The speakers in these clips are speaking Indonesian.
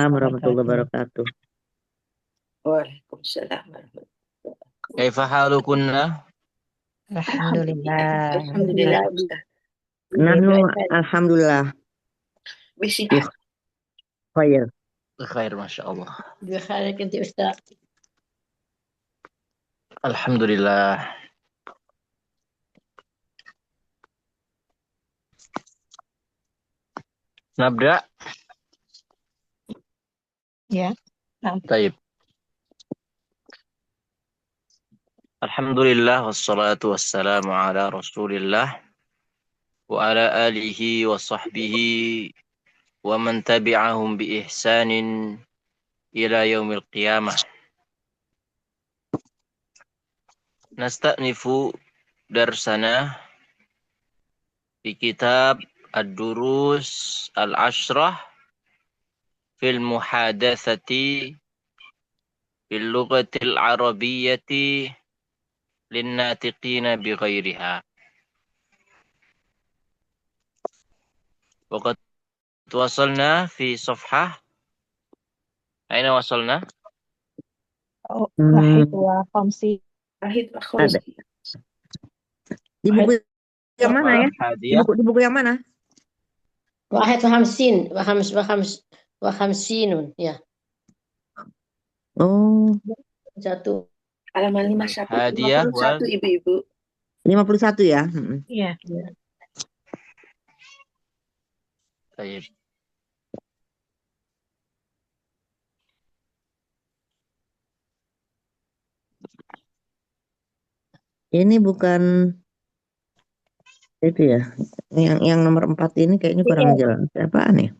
Waalaikumsalam warahmatullahi wabarakatuh. Waalaikumsalam warahmatullahi wabarakatuh. Kaifa halukunna? Alhamdulillah. Alhamdulillah, Ustaz. Nahnu alhamdulillah Bisi bi khair. Khair, Masya Allah. Bikhair kinti Ustaz. Alhamdulillah. Nabda. Ya. Taib. Alhamdulillah wassalatu wassalamu ala Rasulillah wa ala alihi wa sahbihi wa man tabi'ahum bi ihsanin ila yaumil qiyamah. Nasta'nifu darsana fi kitab Ad-Durus Al-Ashrah fil muhadatsati bil lughatil arabiyyati linnatiqina bighairiha. Waqad wasalna fi safhah. Aina wasalna? Wahid wa khamsi. Wahid wa Ada. khamsi. Di buku yang mana ya? Di buku yang mana? Wahid wa khamsin. Wa khamsinun. Ya. Oh, Satu. Halaman 51, Hadiah 51 ibu-ibu. 51 ya. Iya. Baik. Ini bukan itu ya. Yang nomor 4 ini kayaknya kurang jelas. Apaan ya?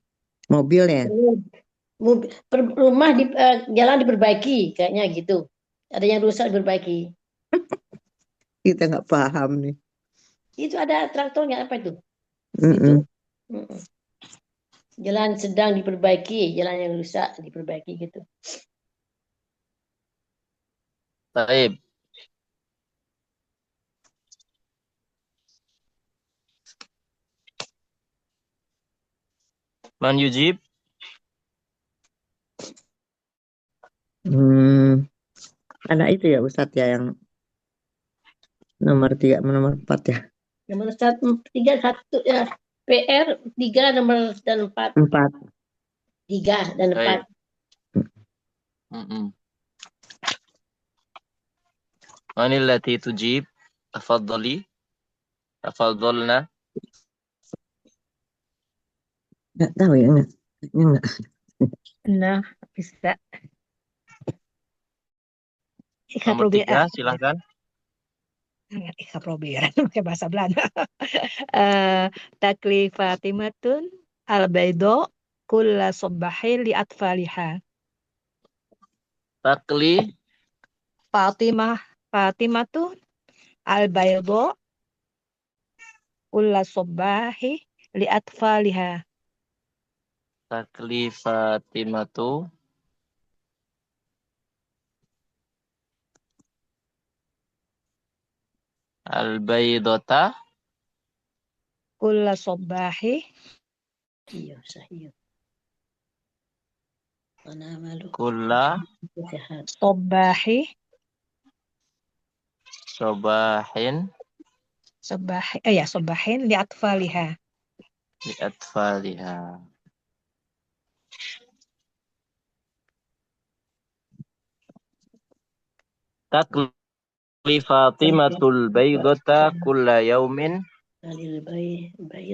Mobil ya? Rumah di jalan diperbaiki kayaknya gitu. Ada yang rusak diperbaiki. Kita nggak paham nih. Itu ada traktornya apa itu? Itu. Jalan sedang diperbaiki, jalan yang rusak diperbaiki gitu. Baik. Man yujib? Ada itu ya Ustadz ya yang nomor 3, nomor 4 ya. Nomor 3 1 ya. PR 3 nomor dan 4. 3 dan 4. Manil lati tujib? Tafadhali. Tafadhalna. Nggak tahu ya, enggak. Nah, bisa. Nomor 3, silahkan. Ikhaprobiran pakai bahasa Belanda. Taklif Fatimatun al-baydo kulla subahin li atfaliha. Takli Fatimatun al-baydo kulla subahi li atfaliha. Takli Fatimatu al-baydata Kulla subahi. Iya, sahih. kulla Subahi. Subahin li atfaliha. Li atfaliha. Takli Fatimatul baydata kulla yaumin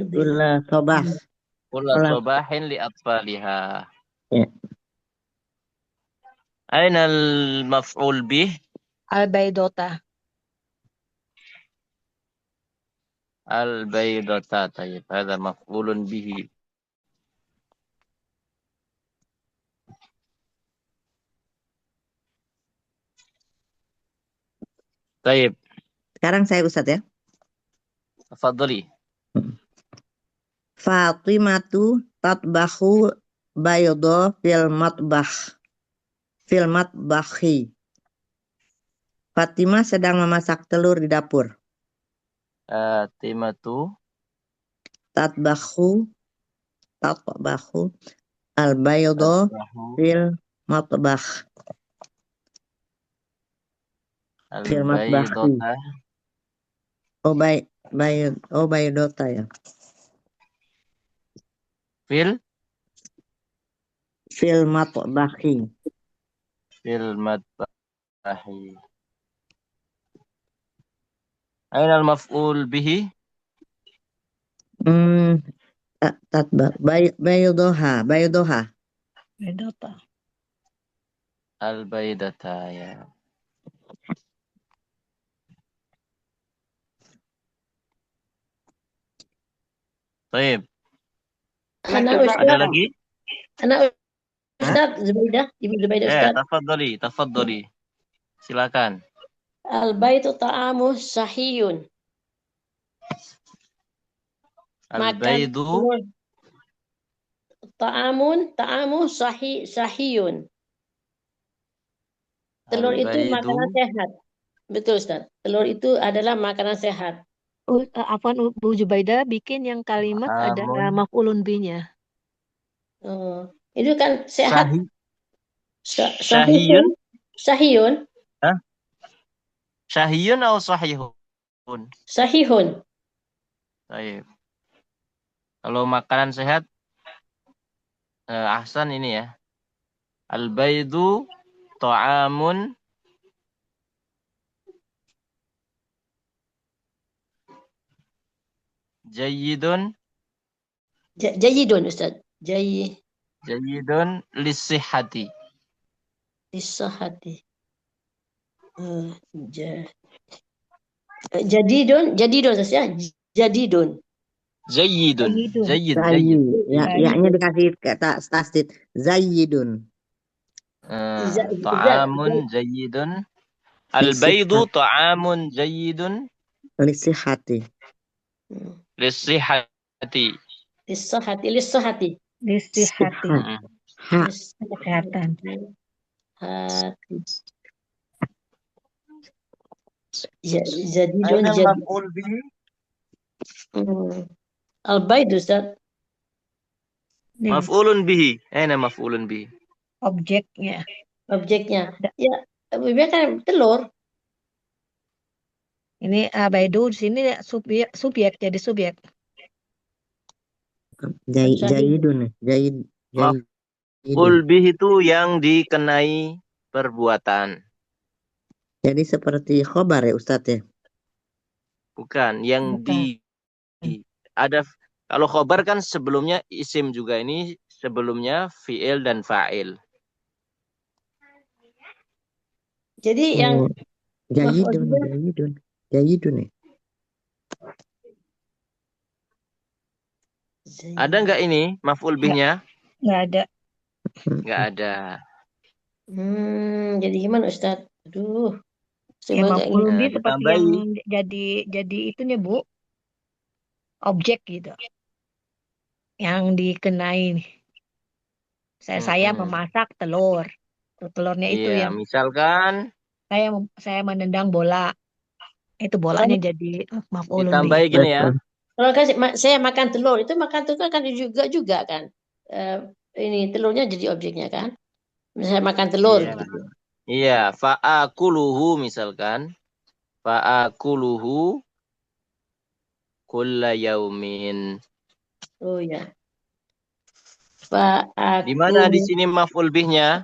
Kulla sobah. kulla sobahin li atfaliha. Ya. Aina al-maf'ul bih? Al-baydota. Al-baydata. Tayyib. Hadha maf'ulun bihi. Tayyib. Sekarang saya Ustadz ya. Tafadhali. Fatimatu tatbahu baydo fil matbahi. Fatimah sedang memasak telur di dapur. Fatimatu Tatbahu Al-baydu Tasbahu. fil matbakh. Fil matbakhi. Al-baydata. Oh, baydota ya. Fil Matbakhi. matbahi. Aina al-maf'ul bihi? Tatbak. Baydoha. Bedota. Al-baydata ya. Baik. Anak Matbah. Ada Ustaz, lagi? anak Hah? Ustaz, Zubaidah, Ibu Zubaidah Ustaz. Tafadhali. Silakan. Al-baitu ta'amu sahiyun. Makan Al-baydu telur. Ta'amu sahiyun. Telur itu al-baydu makanan sehat. Betul Ustaz. Telur itu adalah makanan sehat. Afwan Bu Jubaidah bikin yang kalimat ada ta'amun maf'ulun binya. Oh, itu kan sehat. sahi Sahihun. Sahihun. Hah? Syahiyun atau sahihun? Sahihun. Baik. Kalau makanan sehat, Ahsan ini ya. Al-baydu ta'amun jayyidun Jayidun Ustaz. jayyidun lisihhati. Lisahati. Jadidun Ustaz ya. Jadidun. Jayyidun. Jayyidun. Jayyid. Zayyi. Ya, Zayyi. ya-nya dikasih kata tasdid. Zayyidun. Ta'amun jayyidun. Al-baydu ta'amun jayyidun Lisihati. lisihhati. Lisahati. Listihati. Ha. Kesehatan. Hati. Jadidun. Aina al-maf'ul bihi? Al-baid Ustaz. Nih, Maf'ulun bihi. Aina maf'ulun bihi? objeknya. Objeknya. Ya, biasanya kan telur. Ini Baidu di sini subjek jadi subjek. Jayyidun. Jayyidun. Maf'ul bihi itu yang dikenai perbuatan. Jadi seperti khobar ya Ustadz ya? Bukan, yang ada. Kalau khobar kan sebelumnya isim juga, ini sebelumnya fi'il dan fa'il. Jadi yang Jayyidun ya. Ada nggak ini maf'ul bihnya? Nggak ada. Nggak ada. Jadi gimana Ustaz? Aduh. Ya maf'ulun bih seperti ditambahi. yang jadi itunya Bu. Objek gitu. Yang dikenai. Saya memasak telur. Telurnya itu Iya, yang misalkan saya menendang bola. Itu bolanya jadi maf'ulun bih. ditambahi gini ya. Kalau saya makan telur, itu makan telur kan juga kan. Ini telurnya jadi objeknya kan. Saya makan telur. Iya. Gitu. Iya, fa'akuluhu misalkan. Fa'akuluhu kulla yaumin. Oh ya. Di mana di sini maf'ul bihnya?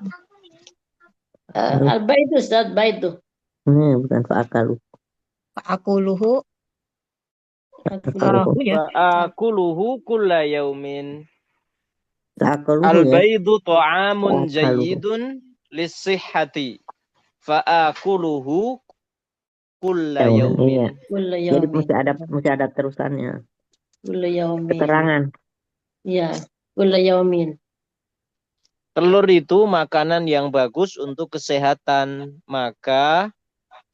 Al-baidu Ustaz, baidu. Bukan fa'akalu. Fa'akuluhu. Fa'akuluhu kulla yaumin. Fa'akaluhu ya. Al-baidu ta'amun jayyidun lisihhati. Fa'akuluhu kulla yaumin. Iya. Jadi mesti ada terusannya. Kulla yaumin. Keterangan. Iya, kulla yaumin. Telur itu makanan yang bagus untuk kesehatan, maka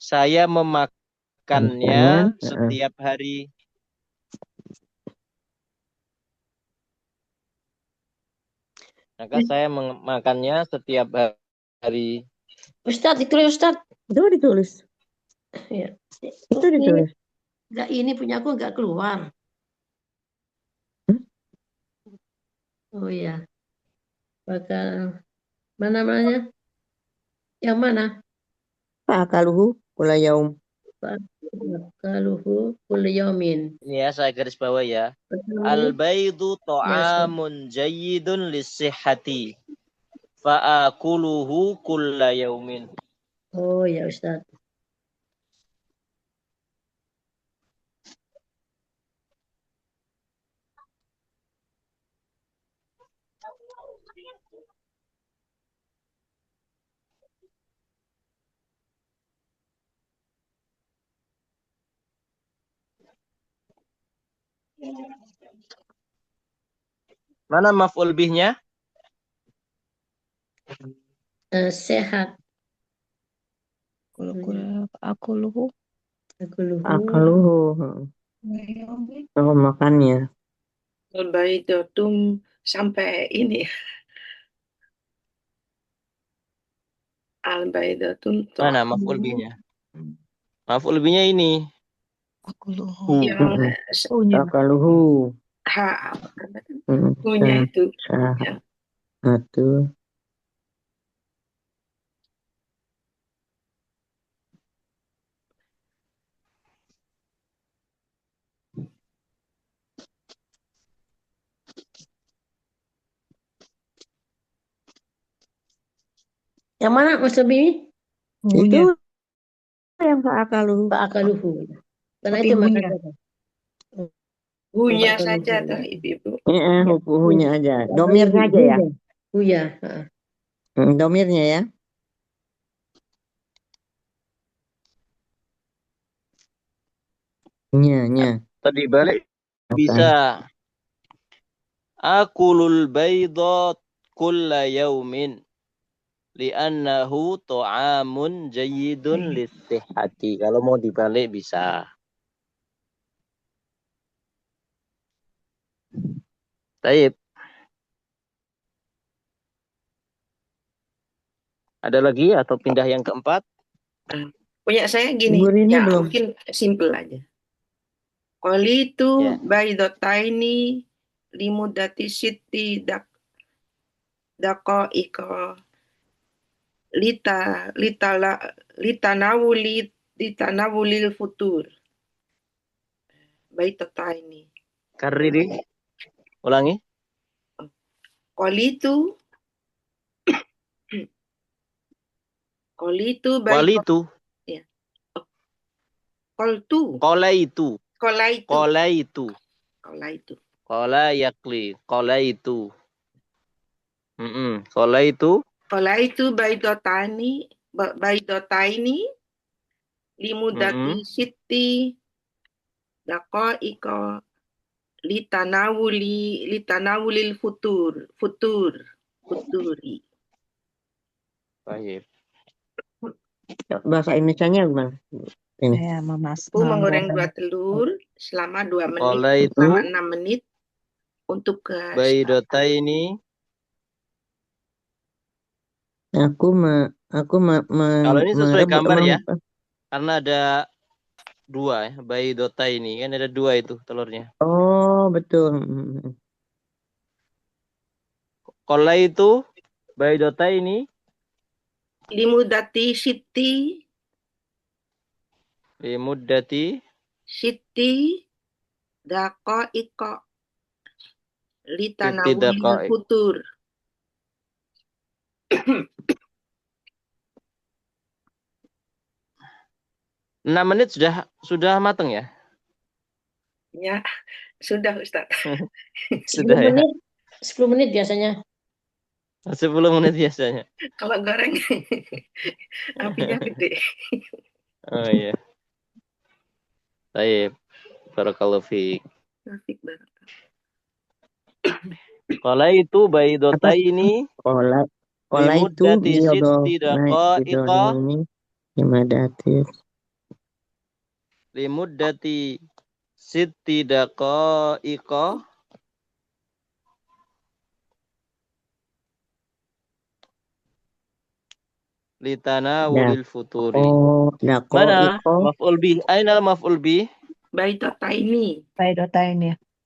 saya memakannya setiap hari. Maka saya memakannya setiap hari. Ustaz, ditulis Ustaz. Itu ditulis. Ya. Itu ditulis. Enggak, ini punya aku enggak keluar. Oh iya. Bakal mana namanya? Yang mana? Fa'akaluhu kulla yaum. Bakaluhu kullu yaumin. Ini ya, saya garis bawah ya. Pertama, Al-baidu ya, Ustaz. ta'amun jayyidun lissihhati. Fa'akuluhu kulla yaumin. Oh ya Ustaz. Mana maf'ul bihnya? Sehat. Akuluhu. Akaluhu. Oh, makannya. Al-Baidatum sampai ini. Al-Baidatum Mana maf'ul bihnya? Maf'ul bihnya ini. Akuluhu. yang Akaluhu. punya itu. Sah. Satu. Yang mana Mas Lebih? Itu yang fa'akaluhu. Bakaluhu. Karena Tapi itu hunya. makanya. Punya Bakaluhu. saja tuh ibu-ibu. Hunya aja. Domirnya aja ya. Huya. Domirnya ya. Nya. Tadi balik bisa. Akulul baydat kulla yaumin. Li'annahu ta'amun jayyidun lissihhati. Kalau mau dibalik bisa. Taib. Ada lagi atau pindah yang keempat? Punya saya gini, Bu Rini ya belum. mungkin simple aja. Qalitu baidataini limudati siti daqa'iqa litanawulil futur. Baidataini. Kariri. Ulangi. Qalitu Walitu. Qoltu. Qolaitu. Qolaitu. Qala yakli. Qolaitu. Qolaitu. Qolaitu baidataini limudati siti daqa'iqa litanawulil futuri. Baik. Bahasa Indonesianya gimana? Ini. Saya Aku menggoreng 2 telur selama 2 menit, Qolaitu selama 6 menit untuk ke baidataini. Aku Kalau ini sesuai gambar ya. Karena ada 2 ya. Baidataini. Kan ada 2 itu telurnya. Oh, betul. Qolaitu baidataini. limudati siti daqa'iqa litanawulil futur. Enam menit sudah matang ya? Ya, sudah Ustaz. Sudah ya. 10 menit biasanya. 10 menit biasanya. Kalau goreng apinya gede. Oh iya. Baik. Barakallahu fiik. Qolaitu baidataini. Qolaitu sitti daqa'iqa. Limuddati sitti daqa'iqa. Litanawulil futuri. Mana maf'ul bih? Aina maf'ul bih? Baidataini. Baidataini.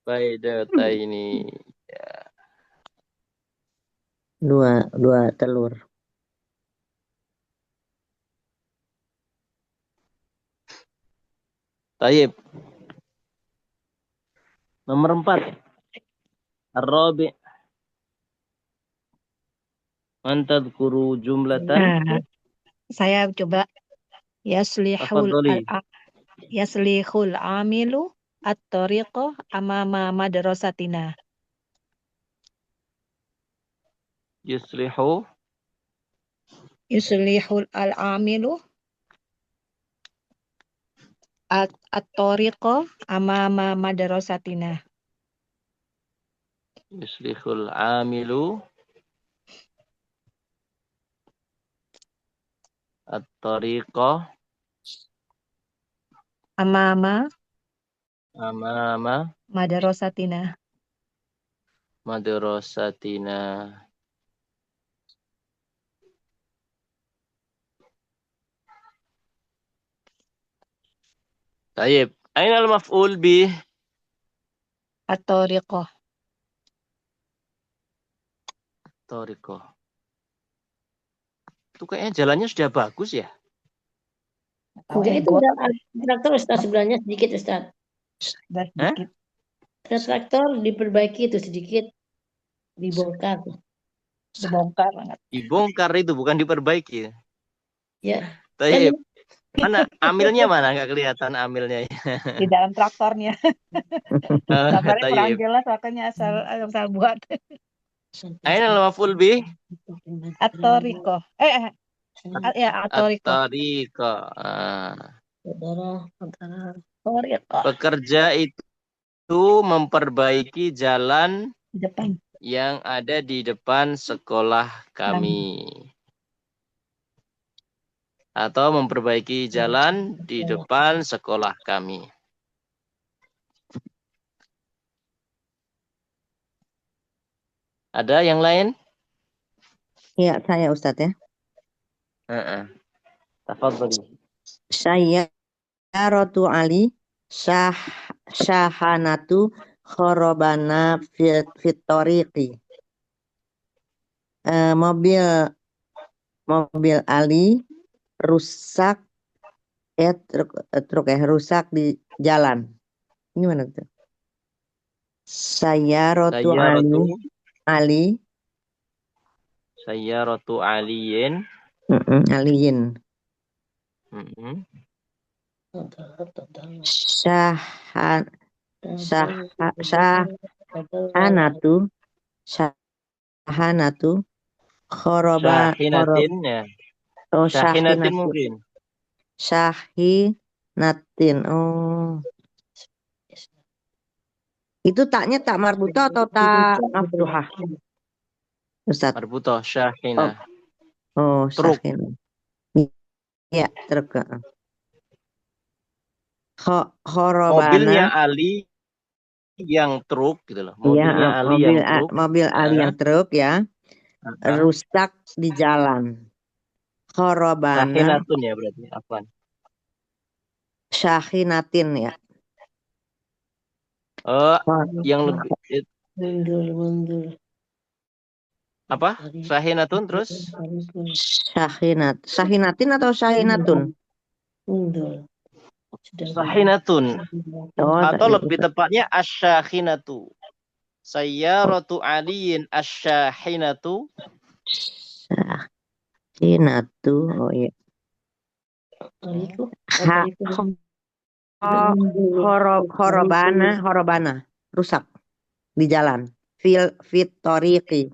Ya. Dua telur. Taib. Nomor 4. Ar-Rabi'. Man tadhkuru jumlatan. Nah, saya coba yaslihul Tafadhali. yaslihul amilu at-tariqa amama madrasatina. Yuslihu Yuslihul al-amilu at-tariqa amama madrasatina. yuslihul amilu at-tariqah Amama amama madrasatina. madrasatina. Taib. Aina al-maf'ul bih? At-tariqa. Tariqah. Itu kayaknya jalannya sudah bagus ya. Enggak, itu udah traktor Ustaz sebelahnya sedikit Ustaz. Sedikit. Traktor diperbaiki itu sedikit, dibongkar. Dibongkar. Dibongkar itu bukan diperbaiki. Ya. Taib. Mana amilnya mana? Nggak kelihatan amilnya. Di dalam traktornya. Gambarnya kurang Taib. jelas makanya asal buat. Aina al-maf'ul bih? At-tariqa. Ya at-tariqa. At-tariqah. Tariqa. Pekerja itu memperbaiki jalan Depan. yang ada di depan sekolah kami. Atau memperbaiki jalan di depan sekolah kami. Ada yang lain? Ya, saya Ustadz ya. Tafadhali. Sayyaratu Ali syahanatu khorobana fit tariqi. Mobil Ali rusak rusak di jalan. Ini mana tuh? Sayyaratu Ali Sayyaratu aliyin. Aliyin. Syahanatu Syahinatin ya. Oh, Syahinatin mungkin. Syahinatin. Oh. Itu taknya tak marbutoh atau tak maftuhah? Ustaz. Marbutoh, syahina. Oh, truk. Syahina. Iya, truk. Mobilnya Ali yang truk gitu loh. Mobilnya ya, Ali yang truk. Mobil Ali yang truk ya. Rusak di jalan. Khorobana. Syahinatin ya berarti. Apaan? Syahinatin ya. Yang lebih mundur. apa? Syahinatun terus? Syahinatin atau Syahinatun? Mundur. Syahinatun. Atau lebih tepatnya asyahinatu. Sayyaratu aliyin asyahinatu. Syahhinatu. Oh iya. Horobana rusak di jalan. Fit tariqi.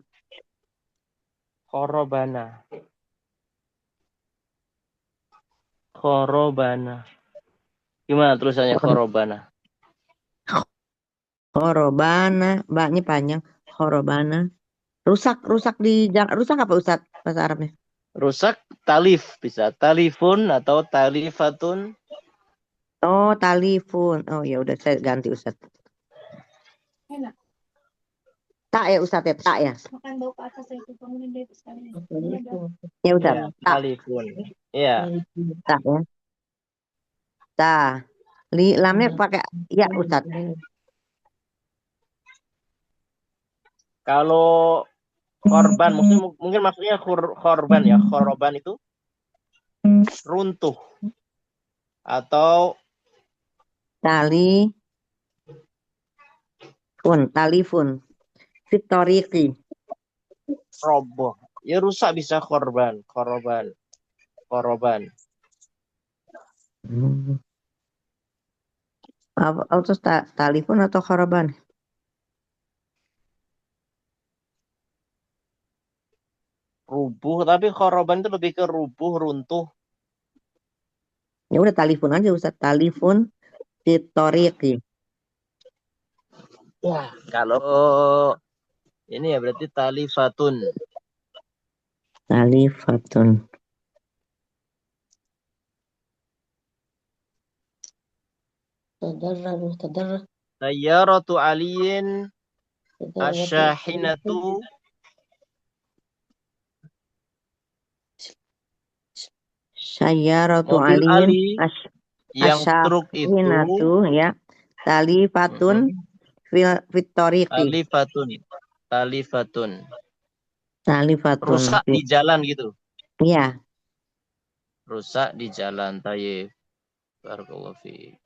Khorobana. Gimana tulisannya khorobana? Khorobana, baknya panjang. Khorobana. Rusak di jalan. Rusak apa Ustaz bahasa Arabnya? Rusak talif bisa. Talifun atau talifatun. Oh, talifun. Oh ya udah saya ganti Ustaz. Tak ya Ustaz ya, tak ya. Ya Ustaz, Ya, talifun. Iya. Tak ya. Tak. Lamnya pakai ya Ustaz. Kalau Korban, mungkin maksudnya korban ya. Korban itu runtuh atau talifun, fitoriki. roboh. Ya rusak bisa korban. Terus talifun atau korban? Rubuh, tapi korban itu lebih ke rubuh, runtuh. Ya udah talifun aja Ustaz, talifun fitoriki. Wah, kalau ini ya berarti talifatun. Talifatun. Tadarrur. Sayyaratu aliyin asyahinatu Sayyaratu mobil aliyin Ali yang truk itu asyahinatu ya. Talifatun fitoriki. talifatun Talifatun. rusak di jalan gitu. Iya. Rusak di jalan. Tayyib. Barakallahu fiik.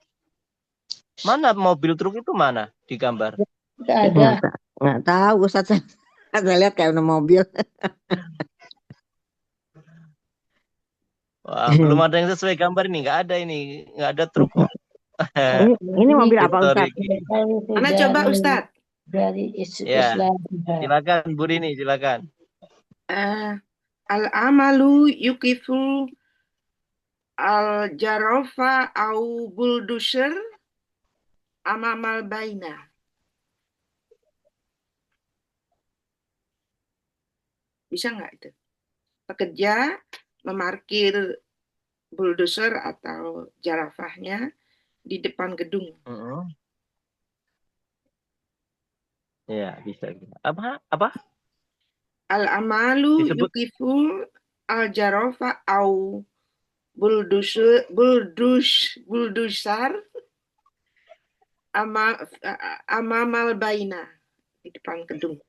Mana mobil truk itu mana di gambar? Nggak ada. Nggak tahu Ustaz. Saya lihat kayak ada mobil. Wah, belum ada yang sesuai gambar ini. Nggak ada truk kok. Ini mobil apa Ustaz? Mana coba Ustaz? Dari Ya, Islam. silakan Bu Rini, silakan. Al-amalu yukifu al-jarofa au bulldozer amamal baina. Bisa nggak itu? Pekerja memarkir bulldozer atau jarafahnya di depan gedung. Ya, bisa. Apa? Al-amalu Disebut yukifu al-jarofa au bulldozer amamal baina di depan gedung.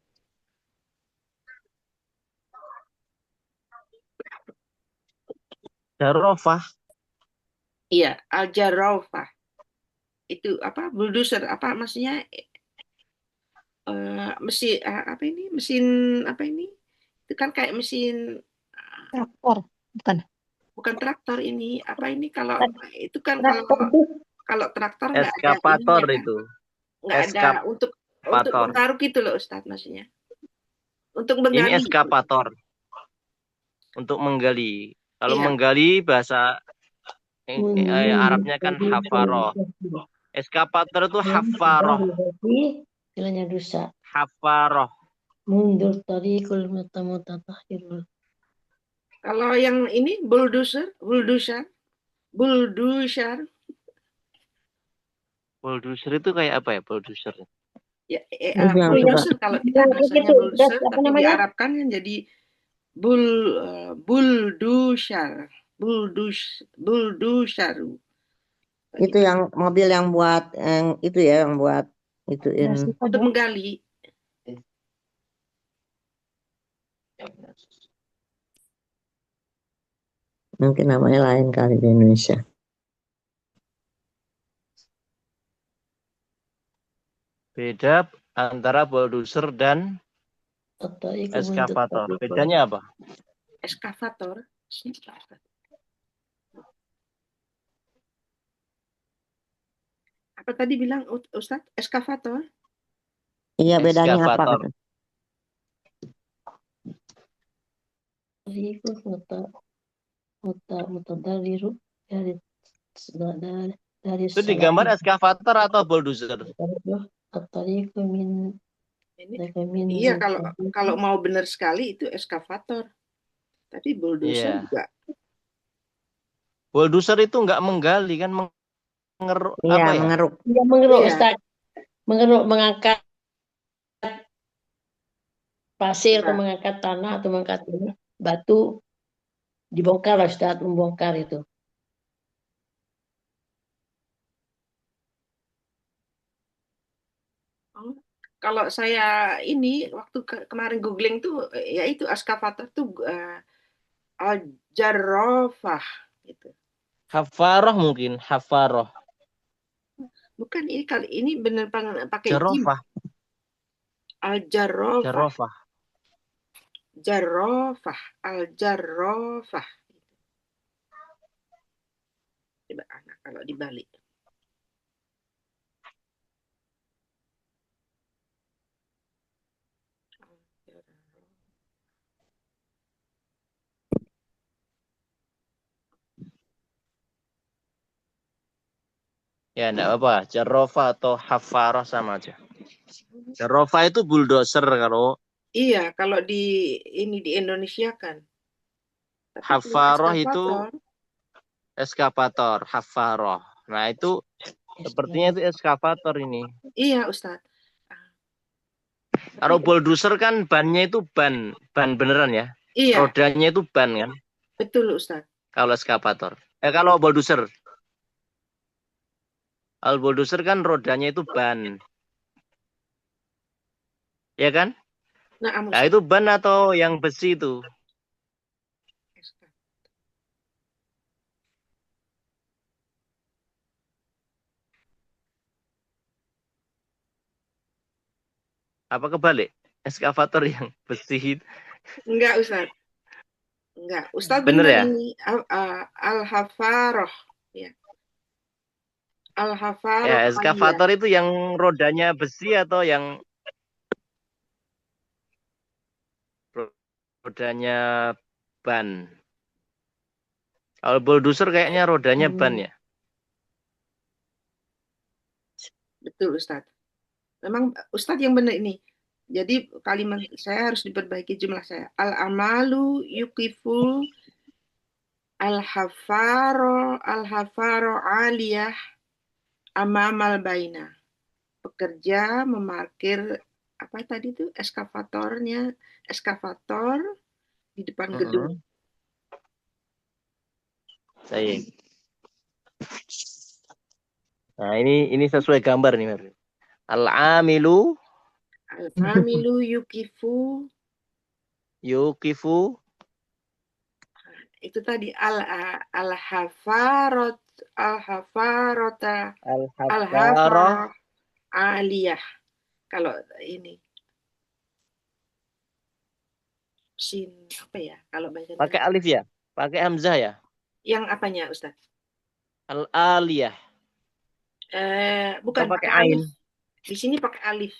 Jarofah. Iya, al-jarofah. Itu apa? Bulldozer apa maksudnya? Mesin apa ini? Mesin apa ini? Itu kan kayak mesin Traktor, bukan. bukan traktor ini. Apa ini kalau itu kan Traktor itu kalau traktor nggak ada Eskapator ininya, itu. nggak ada untuk menggaruk itu loh Ustadz maksudnya. Untuk Ini menggali. eskapator. Untuk menggali. Kalau Iya. menggali bahasa Arabnya kan hafaroh. Eskapator itu hafaroh. Istilahnya rusak. Hafaroh. Mundur tariqul mutatahhirul. Kalau yang ini bulldozer. Bulldozer itu kayak apa ya bulldozer? Ya, bulldozer kalau kita bahasanya bulldozer, tapi diarabkan yang jadi bulldozer. Itu yang mobil yang buat itu ya, yang buat ituin. Untuk menggali. Mungkin namanya lain kali di Indonesia. Beda antara bulldozer dan eskavator. Bedanya apa? Eskavator. Apa tadi bilang Ustadz? Eskavator? Iya, bedanya apa? Dari itu digambar eskavator atau bulldozer? Iya, kalau mau benar sekali itu eskavator. Tapi bulldozer juga. Bulldozer itu nggak menggali kan, mengeruk apa ya? Mengeruk. Iya, mengeruk Ustaz. Mengeruk, mengangkat pasir atau mengangkat tanah atau mengangkat batu, dibongkar Ustaz, membongkar itu. Kalau saya ini waktu kemarin googling tuh ya itu eskavator tuh al-jarrafah gitu. Hafaroh mungkin, hafaroh. Bukan ini kali ini bener pakai jim. Jarofah, Al-jarrafah. jarofah. Jarrafah, al-jarrafah. Coba anak kalau dibalik. Ya, enggak apa-apa. Jarofah atau hafaroh sama aja. Jarofah itu bulldozer kalau Iya, kalau ini di Indonesia kan. Tapi kalau hafaroh itu eskavator, eskavator, hafaroh. Nah, itu sepertinya itu eskavator ini. iya Ustadz. Kalau Tapi bulldozer kan bannya itu ban beneran ya. iya, Rodanya itu ban kan. betul Ustadz. Kalau eskavator. Kalau bulldozer. Kalau bulldozer kan rodanya itu ban. Ya kan? Nah, Nah, itu ban atau yang besi itu? Apa kebalik? Eskavator yang besi. Enggak Ustadz. Enggak. Ustadz Bener benar ya? ini al-hafaroh. Ya. Al-hafaroh Ya, aliyah. eskavator itu yang rodanya besi atau yang rodanya ban? Kalau bulldozer kayaknya rodanya ban ya. Betul Ustadz. Memang Ustadz yang benar ini. Jadi kalimat saya harus diperbaiki jumlah saya. Al-amalu yukifu al-hafaro aliyah amamal baina. Pekerja memarkir apa tadi itu eskavator di depan gedung. Saya. Nah, ini sesuai gambar nih, Mer. Al-amilu Al-amilu yukifu yukifu itu tadi al-hafarot al-hafarota al-hafarah al-hafarah aliyah. Kalau ini sin apa ya? Kalau bahasa pakai Indonesia. alif ya? Pakai hamzah ya? Yang apanya, Ustaz? Al-aliyah. Bukan Atau pakai pakai ain? alif. Di sini pakai alif.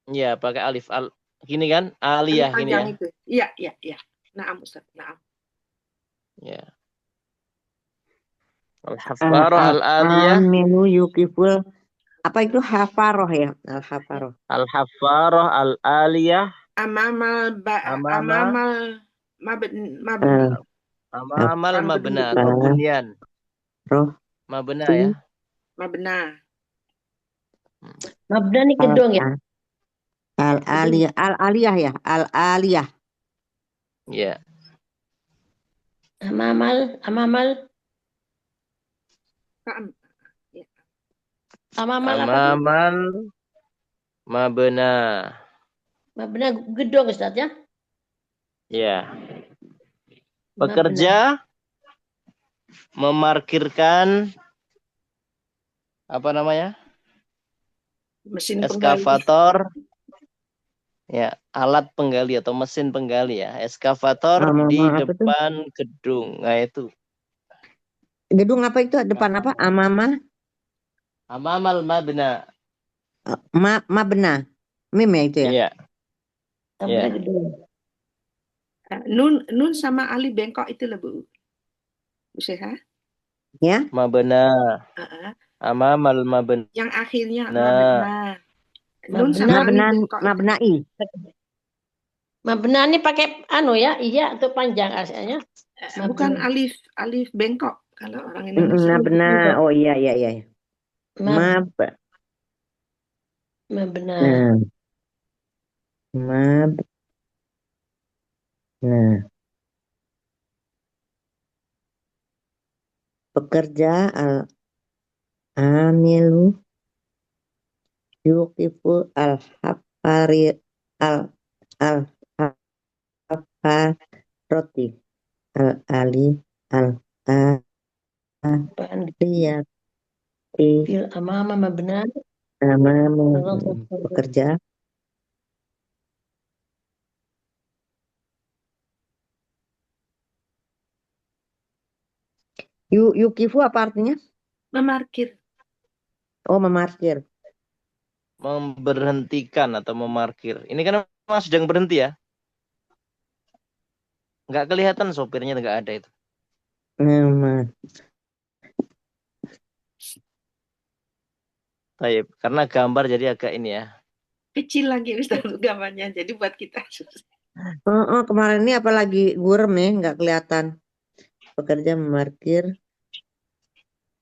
Iya, pakai alif. Gini kan? Alif Aliyah gini panjang ya. itu. Iya, iya, iya. Naam, Ustaz. Naam. Ya. Al-hafarah al-aliyah. Amilu yukiful. Apa itu hafaroh ya? Al-hafaroh. Al-hafarah al-aliyah. Amamal Amama. mabni. Amamal Bukan mabna gedung. atau bunyan. Roh. Mabna ya. Mabna. Mabda nih gedung ya. Al-aliyah. Al-aliyah ya? Al-aliyah. Ya. Amamal Ya. apa tuh? Amamal mabna. Mabna gedung Ustaz ya. Ya. Mabna. Pekerja memarkirkan apa namanya? Mesin Eskavator. Ya, alat penggali atau mesin penggali ya. Eskavator di depan gedung. Nah, itu. Gedung apa itu? Depan apa? Amama? Amamal mabna. Mabna. Mim ya itu ya? Iya. Mabna Ya. gedung. Nun sama alif bengkok itu lah, Bu. Bu Seha. Ya. Mabna. Amamal mabna. Yang akhirnya mabna. Nun sama alif bengkok. Mabnai. Mabna ini pakai ya, iya atau panjang asalnya? Bukan alif bengkok kalau orang Indonesia. Mabna. Oh iya iya iya. Mab. Mabna. Mab. Nah. Pekerja amilu yuqifu al-hafari al-hafaroti al-ali Apaan? al-aliyati Fil amama mabna. amamu Terus pekerja. Yukifu apa artinya? Memarkir. Oh, memarkir. Memberhentikan atau memarkir. Ini kan memang sedang berhenti ya. Nggak kelihatan sopirnya, nggak ada itu. Nama. Taib. Karena gambar jadi agak ini ya. Kecil lagi Ustaz gambarnya. Jadi buat kita susah. Kemarin ini apalagi gurem ya, nggak kelihatan. Pekerja memarkir.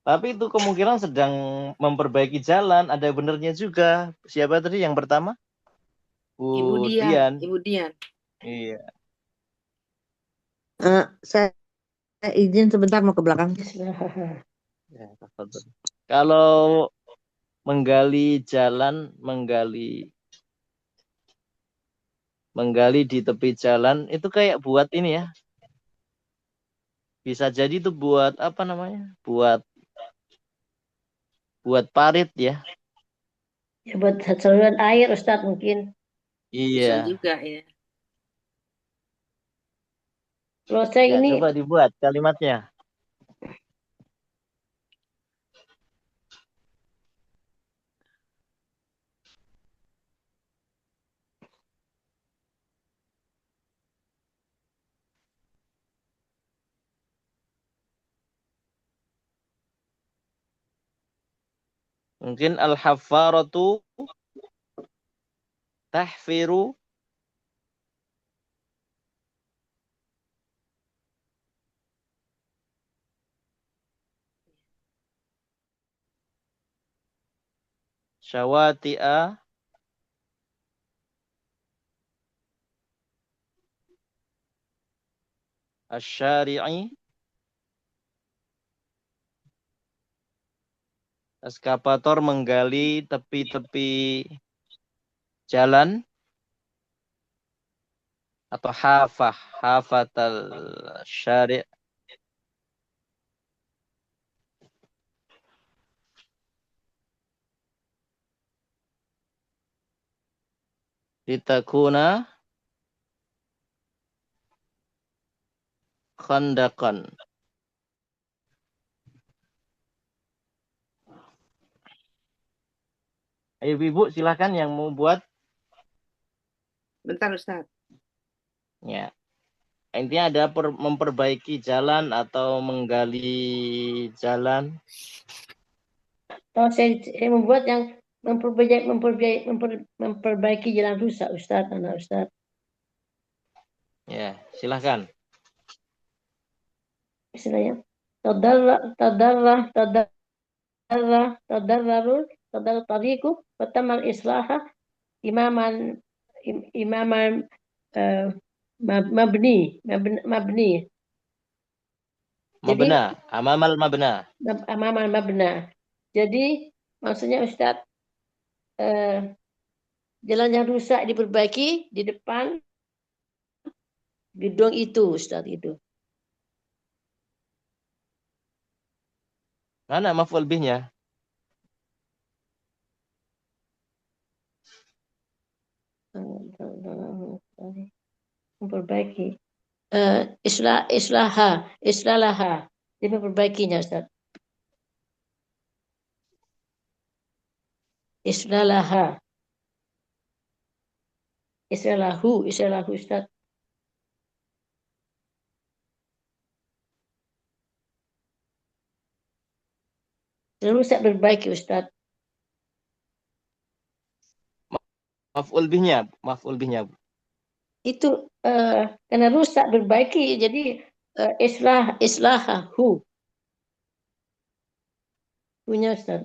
Tapi itu kemungkinan sedang memperbaiki jalan. Ada benernya juga. Siapa tadi yang pertama? Ibu Bu Dian. Dian. Ibu Dian. Iya. Saya izin sebentar mau ke belakang. Ya, tafadhol. Kalau menggali jalan, menggali di tepi jalan itu kayak buat ini ya. Bisa jadi itu buat apa namanya? Buat parit ya. Ya buat saluran air Ustaz mungkin. Bisa Iya. juga ya. Kalau saya Ya, ini coba dibuat kalimatnya. Mungkin al-haffaratu tahfiru syawati'a asyari'i. Eskavator menggali tepi-tepi jalan atau hafatal syari' litakuna khandaqan. Ayo Ibu silakan yang mau buat. Bentar Ustaz. Ya. Intinya ada memperbaiki jalan atau menggali jalan. kalau saya membuat yang memperbaiki jalan rusak Ustaz, anak Ustaz. Ya, silakan. Istilahnya tadarrur tariku pertama islaha imaman imaman mabni. Jadi Mabna, amamal mabna. amaman mabna. Jadi maksudnya Ustaz jalan yang rusak diperbaiki di depan gedung itu Ustaz itu. Mana maf'ul bihnya? Memperbaiki islaha dia memperbaikinya Ustaz. Islahu Ustaz. Rusak berbaiki Ustaz. Maf'ul bihnya. Itu karena rusak berbaiki jadi islahahu punya Ustaz.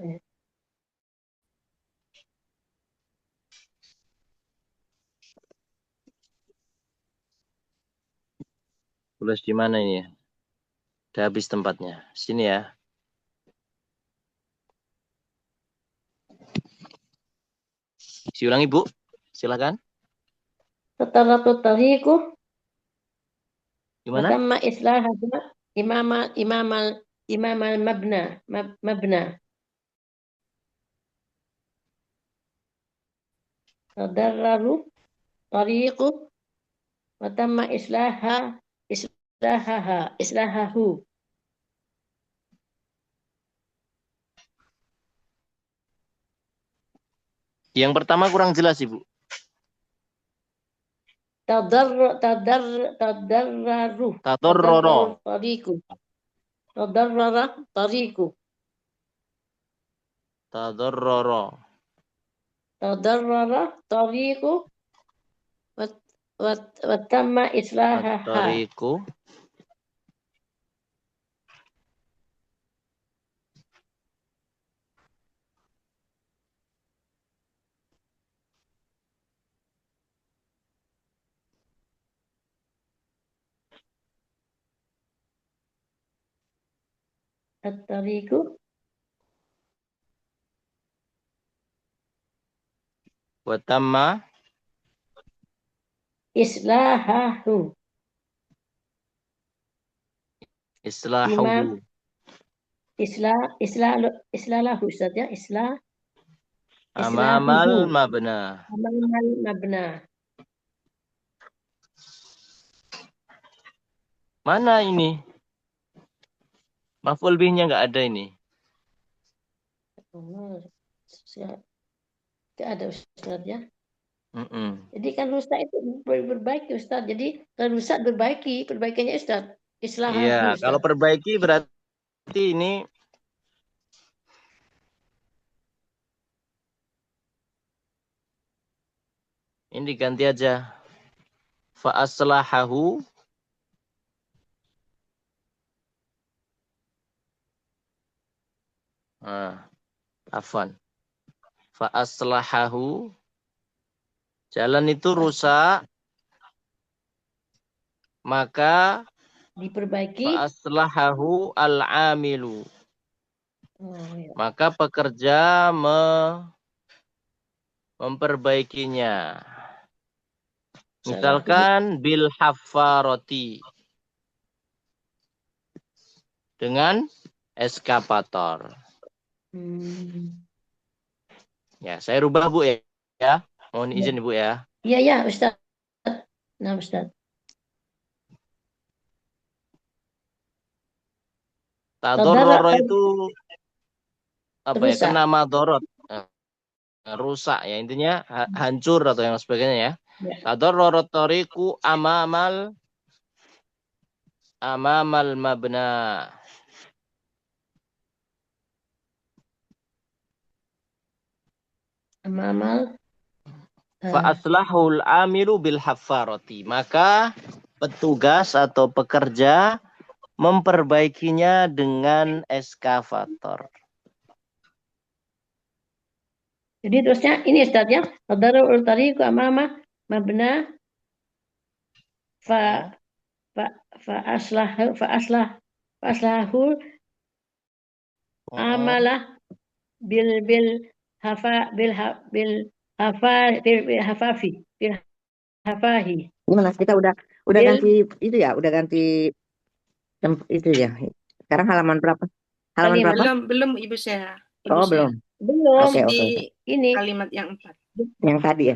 Tulis di mana ini ya? Udah habis tempatnya. Sini ya. Diulangi, Bu. Silakan. Tataratu tariku Gimana? watamma islahaha imamal mabna. Tadarraru tariku watamma islahahu. Yang pertama kurang jelas, Ibu. Tadarraru Tadarrara. tariku. Tadarrara tariku. Tadarrara. Tadarrara tariku watamma islahaha. At-tariqu. At-tariku Wa tamma islahahu. islahuhu. Islalahu Ustaz ya. Amamal Islahuhu. mabna. Amamal mabna. Mana ini? Maf'ul bihnya nggak ada ini. Oh, tidak ada Ustaz ya. Mm-mm. Jadi kan rusak itu berbaiki Ustaz. Jadi kalau rusak perbaikannya Ustaz. Islahahu Iya, Ustaz. kalau perbaiki berarti ini diganti aja. Fa aslahahu. Afwan. Fa aslahahu. Jalan itu rusak. Maka Diperbaiki. fa aslahahu al-amilu. Oh, ya. Maka pekerja memperbaikinya. Misalkan bil haffaroti. Dengan eskavator. Ya, saya rubah Bu ya. Mohon izin Ibu ya. Iya ya Ustaz. Nah Ustaz. Tadorroro itu apa ya? Rusak. Kena madorot. Rusak ya, intinya hancur atau yang sebagainya ya. Tadorroro tariku amamal mabna. Amamal Fa aslahul amilu bil haffarati. Maka petugas atau pekerja memperbaikinya dengan eskavator. Jadi terusnya ini Ustaz ya. Tadarrul tariqu amama mabna fa aslahu amalah bil hafahi. Gimana? Kita udah ganti itu ya, udah ganti itu ya. Sekarang halaman berapa? Halaman berapa? Belum Ibu saya. Oh, belum. Masih Oke, di ini kalimat yang 4. Yang tadi ya.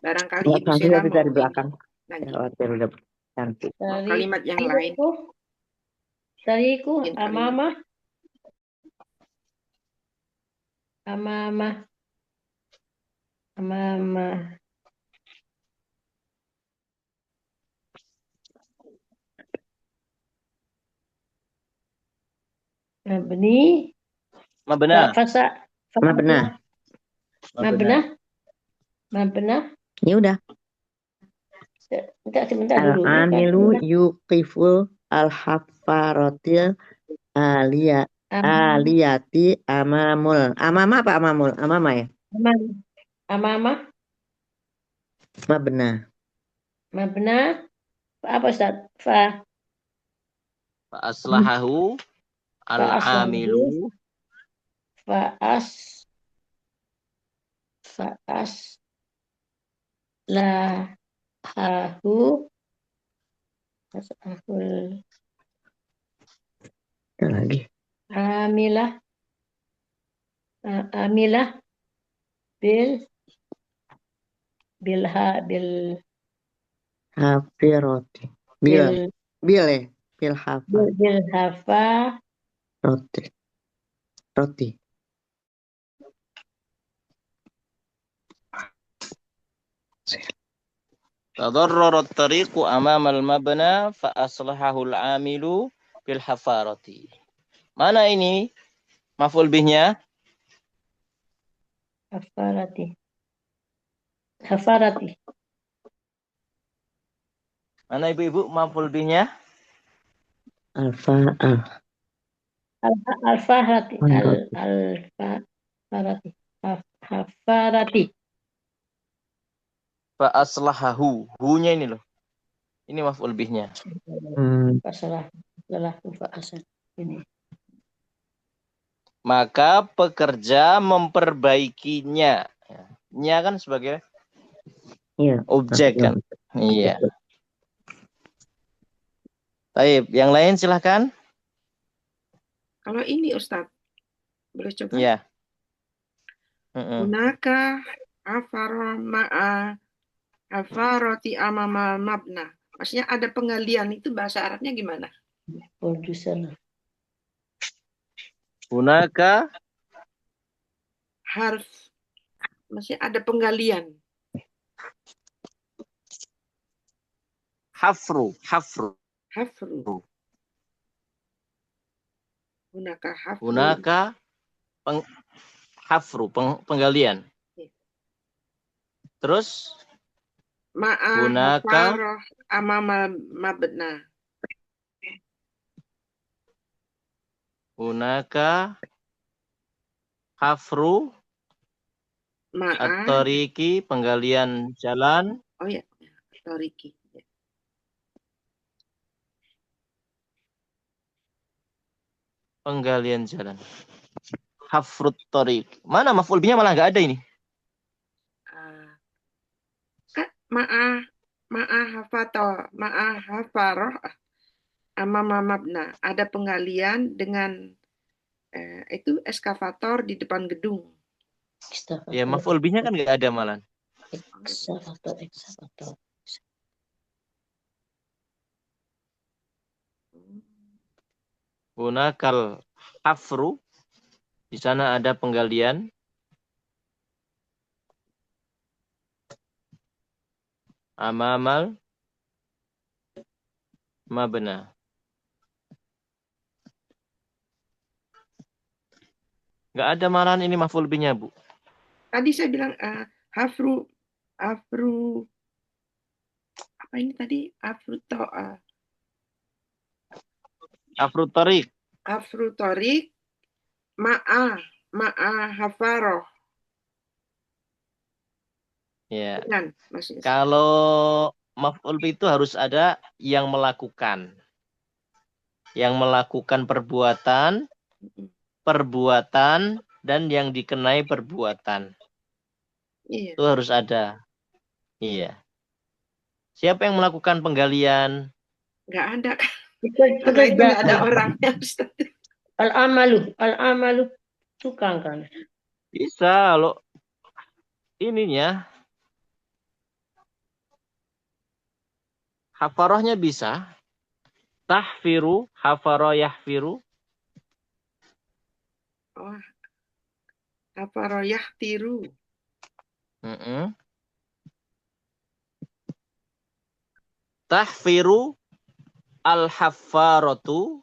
Barangkali Ibu Nanti Sheila dari mau belakang. lanjut. Khawatir udah cantik. Kalimat yang lain. Tariku Yang kalimat. amama mabni Mabna. Mabna. Ya udah. Sebentar dulu. Al-amilu yuqiful al-haffarotil aliyati amamul. Amama apa amamul? Amama ya? Amama. Mabna. Apa Ustaz? Fa aslahahu al-amilu. Fa'aslahahu Asahul Ada lagi. amilah amilah bil bilha bil Hafiroti. bil Bil ya. Bil hafa. bil hafa Roti. Roti. Tadarrara at-tariqu amama al-mabna fa aslahahu al-amilu bil hafarati. Mana ini maf'ul bihnya? hafarati. Mana ibu-ibu maf'ul bihnya? Alfa. Al-faharati Roti. al-faharati hafarati. Fa aslahahu. Hu-nya ini loh. Ini maf'ul bihnya. Salah fa'asal ini. Maka pekerja memperbaikinya. Nya kan sebagai Iya. objek kan. Iya. Baik, yang lain silahkan. Kalau ini Ustadz, boleh coba? Iya. Hunaka afaro ma'a afaroti amama mabna. Maksudnya ada penggalian, itu bahasa Arabnya gimana? Produsen. Hunaka Harf, maksudnya ada penggalian. hafru. Hafru. Hunaka hafru. Hunaka hafru, penggalian. Terus Ma'a hunaka hafaroh amama mabna. hunaka hafru Ma'a. at-tariqi, penggalian jalan. Oh ya, Toriki. Penggalian jalan. Hafrut tariq. Mana maf'ul bihnya malah nggak ada ini. Ma'a hafaroh amama mabna. Ada penggalian dengan itu eskavator di depan gedung. Ya, maf'ul bihnya kan nggak ada malah. Ekskavator. Hunakal hafru. Di sana ada penggalian. Amamal mabna. Nggak ada malahan ini maf'ul bihnya, Bu. Tadi saya bilang hafru apa ini tadi? Hafrut tariq. Hafru torik ma'a hafaroh. Ya. Kan, maksudnya. Kalau maf'ul bih itu harus ada yang melakukan. Yang melakukan perbuatan dan yang dikenai perbuatan. Iya. Itu harus ada. Iya. Siapa yang melakukan penggalian? Nggak ada. Karena itu nggak ada orangnya, Ustaz. Al-amalu tukang kan. Bisa lo ininya hafarohnya bisa. Tahfiru, hafaro yahfiru. Oh, hafaro yahtiru. Tahfiru al-haffaratu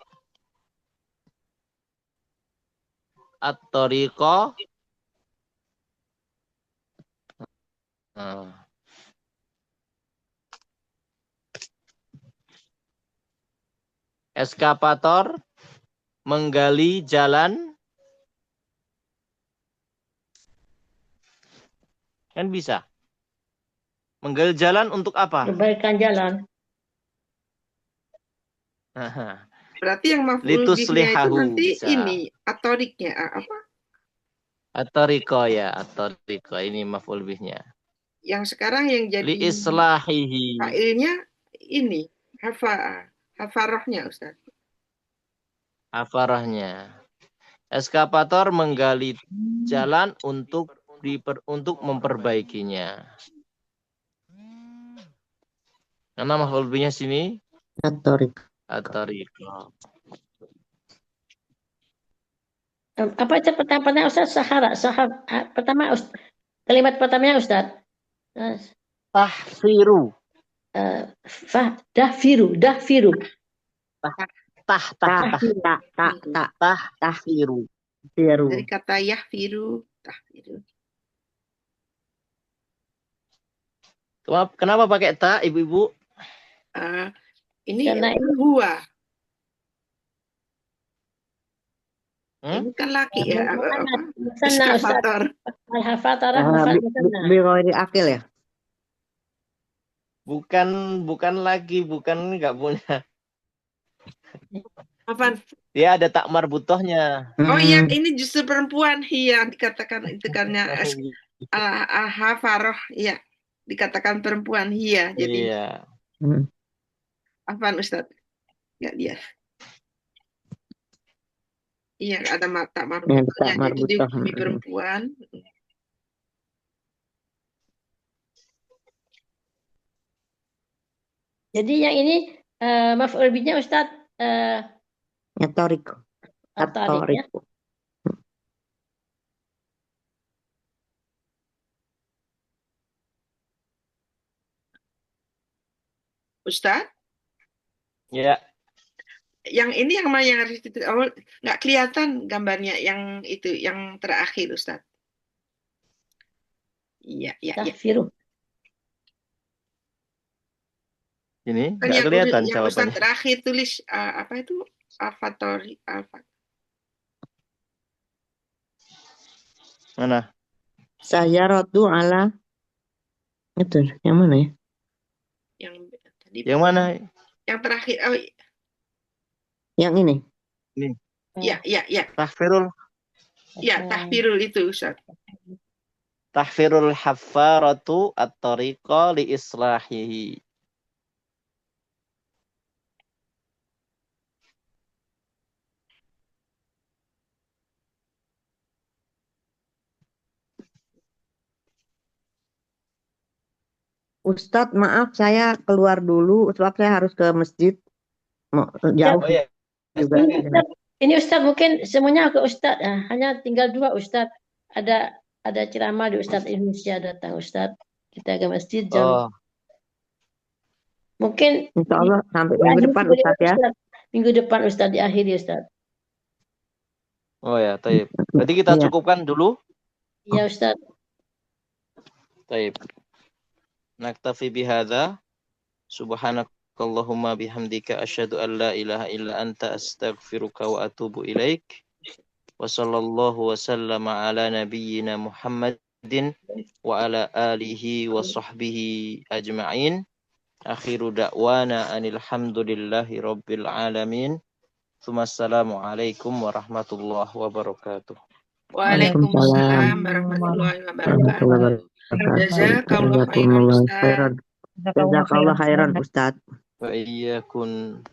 at-tariqa. Eskavator menggali jalan. Kan bisa. Menggali jalan untuk apa? Perbaikan jalan. Berarti yang maf'ul bihnya itu nanti bisa. ini atoriknya apa? At-tariqa ya, at-tariqa ini maf'ul bihnya. Yang sekarang yang Li jadi islahihi. fa'ilnya ini hafarohnya Ustaz. Hafarahnya. Eskavator menggali jalan untuk memperbaikinya. Karena maf'ul bihnya sini At-tariq. at-tariqa. Apa itu pertama Ustaz? Sahara. Pertama kalimat pertamanya Ustaz. Tahfiru. Dahfiru. Tahfiru. Dari kata yahfiru, tahfiru. Kenapa pakai ta, ibu-ibu? Ini Karena huwa. Hmm? Ini kan laki ya, Musanna Ustaz. eskavator. Al-hafatarah musanna. Bighairi akil ya. Bukan lagi, bukan nggak punya. Apaan? Dia ada tak marbutohnya. Oh iya, ini justru perempuan. Iya, dikatakan itu karena al-hafaroh. Iya, dikatakan perempuan. Iya, jadi Iya. apaan Ustaz? Nggak dia. Iya, ada tak marbutohnya. Jadi dihukumi perempuan. Jadi yang ini maf'ul bihnya Ustaz At-tariq. at-tariq ya. Ustaz? Ya. Yang ini yang mana yang harus nggak kelihatan gambarnya yang itu yang terakhir Ustaz. Iya. Tahfiru. Ini Kan nggak kelihatan yang Ustaz jawabannya. terakhir tulis apa itu Alfatori Mana? Sayyaratu ala itu yang mana ya? Yang mana? Yang terakhir. Oh, yang ini. Ini. Ya. Tahfirul. Ya, tahfirul itu Ustaz. Tahfirul haffaratu at-tariqa li islahihi. Ustadz, maaf saya keluar dulu sebab saya harus ke masjid. Jauh Oh, iya. juga. Ini Ustadz mungkin semuanya ke Ustadz ya. Hanya tinggal 2 Ustadz. Ada ceramah di Ustadz Indonesia datang Ustadz. Kita ke masjid jam. Mungkin Insya Allah sampai minggu depan Ustadz ya. Minggu depan Ustadz diakhiri Ustadz. Oh ya, taib. Berarti kita cukupkan dulu. Iya Ustadz. Taib. Naktafi bihadza. Subhanakallahumma bihamdika asyhadu an la ilaha illa anta astaghfiruka wa atubu ilaik. Wa sallallahu wa sallama ala nabiyyina Muhammadin wa ala alihi wa sahbihi ajma'in. Akhiru da'wana anil hamdulillahi rabbil alamin. Assalamualaikum warahmatullahi wabarakatuh. Waalaikumsalam warahmatullahi wabarakatuh. Jazakallahu khairan Ustaz. Jazakallah khairan Ustadz. Wa iyyakum.